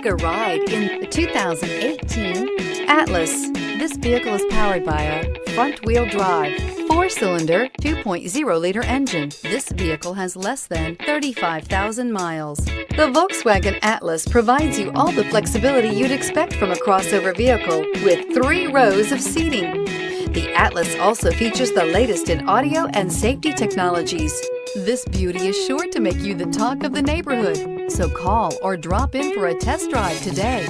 Take a ride in the 2018 Atlas. This vehicle is powered by a front-wheel drive, 4-cylinder, 2.0-liter engine. This vehicle has less than 35,000 miles. The Volkswagen Atlas provides you all the flexibility you'd expect from a crossover vehicle with 3 rows of seating. The Atlas also features the latest in audio and safety technologies. This beauty is sure to make you the talk of the neighborhood. So call or drop in for a test drive today.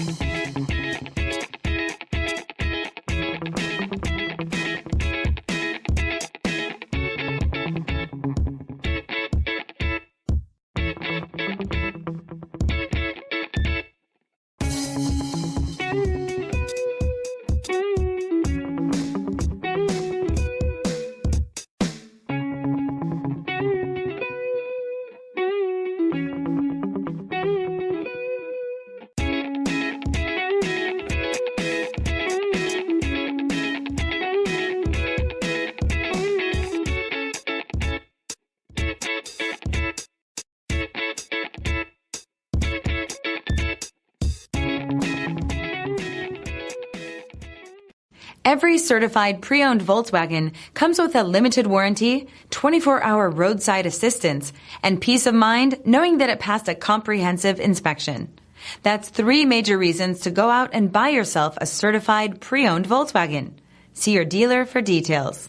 Every certified pre-owned Volkswagen comes with a limited warranty, 24-hour roadside assistance, and peace of mind knowing that it passed a comprehensive inspection. That's 3 major reasons to go out and buy yourself a certified pre-owned Volkswagen. See your dealer for details.